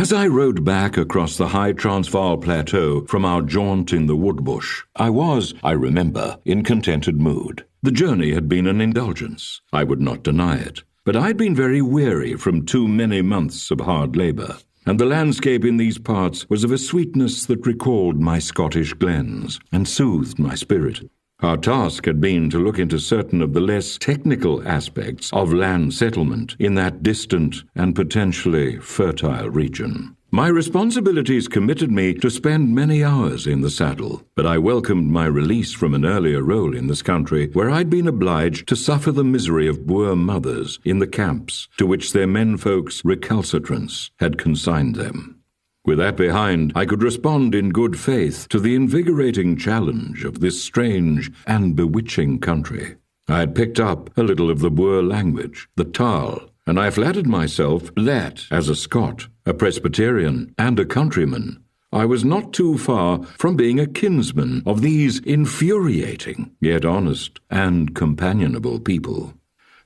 As I rode back across the high Transvaal plateau from our jaunt in the woodbush, I was, I remember, in contented mood. The journey had been an indulgence, I would not deny it, but I'd been very weary from too many months of hard labour, and the landscape in these parts was of a sweetness that recalled my Scottish glens and soothed my spirit. Our task had been to look into certain of the less technical aspects of land settlement in that distant and potentially fertile region. My responsibilities committed me to spend many hours in the saddle, but I welcomed my release from an earlier role in this country where I'd been obliged to suffer the misery of Boer mothers in the camps to which their menfolk's recalcitrance had consigned them. With that behind, I could respond in good faith to the invigorating challenge of this strange and bewitching country. I had picked up a little of the Boer language, the taal, and I flattered myself that, as a Scot, a Presbyterian, and a countryman, I was not too far from being a kinsman of these infuriating, yet honest and companionable people.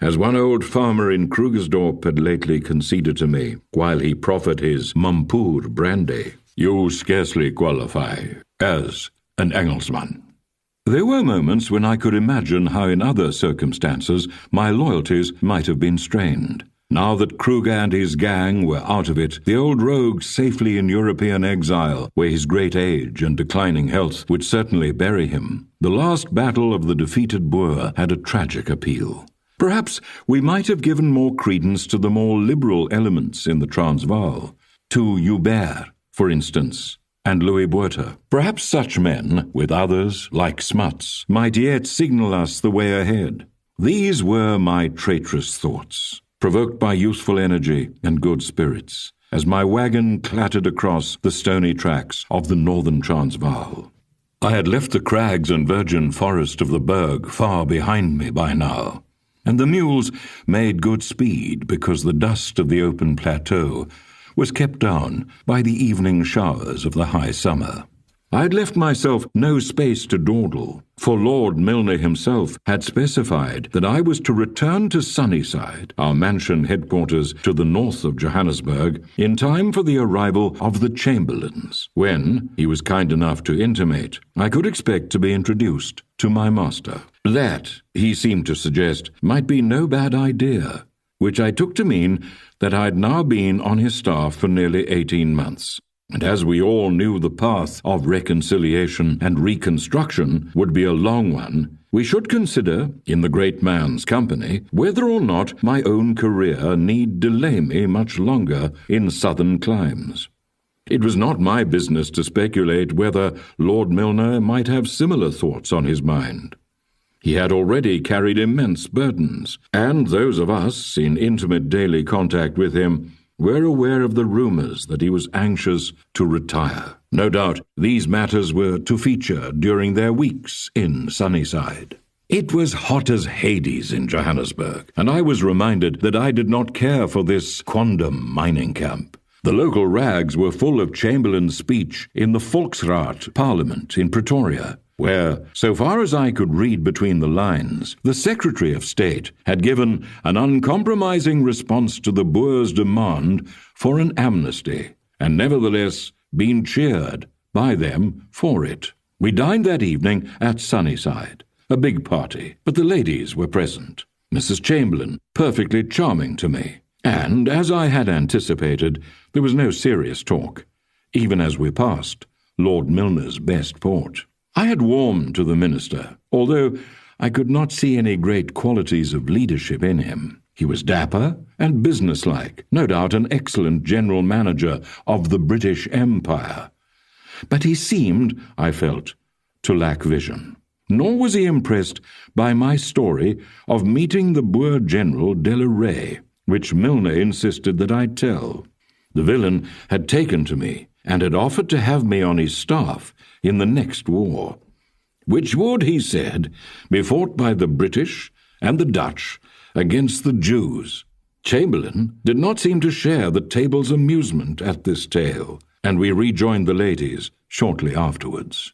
As one old farmer in Krugersdorp had lately conceded to me, while he proffered his Mampoer brandy, "You scarcely qualify as an Engelsman." There were moments when I could imagine how in other circumstances my loyalties might have been strained. Now that Kruger and his gang were out of it, the old rogue safely in European exile, where his great age and declining health would certainly bury him, the last battle of the defeated Boer had a tragic appeal. Perhaps we might have given more credence to the more liberal elements in the Transvaal, to Joubert, for instance, and Louis Botha. Perhaps such men, with others like Smuts, might yet signal us the way ahead. These were my traitorous thoughts, provoked by youthful energy and good spirits, as my wagon clattered across the stony tracks of the northern Transvaal. I had left the crags and virgin forest of the Berg far behind me by now, and the mules made good speed because the dust of the open plateau was kept down by the evening showers of the high summer. I had left myself no space to dawdle, for Lord Milner himself had specified that I was to return to Sunnyside, our mansion headquarters to the north of Johannesburg, in time for the arrival of the Chamberlains, when, he was kind enough to intimate, I could expect to be introduced to my master. That, he seemed to suggest, might be no bad idea, which I took to mean that I had now been on his staff for nearly 18 months. And as we all knew the path of reconciliation and reconstruction would be a long one, we should consider, in the great man's company, whether or not my own career need delay me much longer in southern climes. It was not my business to speculate whether Lord Milner might have similar thoughts on his mind. He had already carried immense burdens, and those of us in intimate daily contact with him were aware of the rumours that he was anxious to retire. No doubt these matters were to feature during their weeks in Sunnyside. It was hot as Hades in Johannesburg, and I was reminded that I did not care for this quondam mining camp. The local rags were full of Chamberlain's speech in the Volksraad Parliament in Pretoria, where, so far as I could read between the lines, the Secretary of State had given an uncompromising response to the Boers' demand for an amnesty, and nevertheless been cheered by them for it. We dined that evening at Sunnyside, a big party, but the ladies were present. Mrs. Chamberlain, perfectly charming to me, and, as I had anticipated, there was no serious talk, even as we passed Lord Milner's best port. I had warmed to the minister, although I could not see any great qualities of leadership in him. He was dapper and businesslike, no doubt an excellent general manager of the British Empire. But he seemed, I felt, to lack vision. Nor was he impressed by my story of meeting the Boer General de la Rey, which Milner insisted that I tell. The villain had taken to me and had offered to have me on his staff in the next war, which would, he said, be fought by the British and the Dutch against the Jews. Chamberlain did not seem to share the table's amusement at this tale, and we rejoined the ladies shortly afterwards.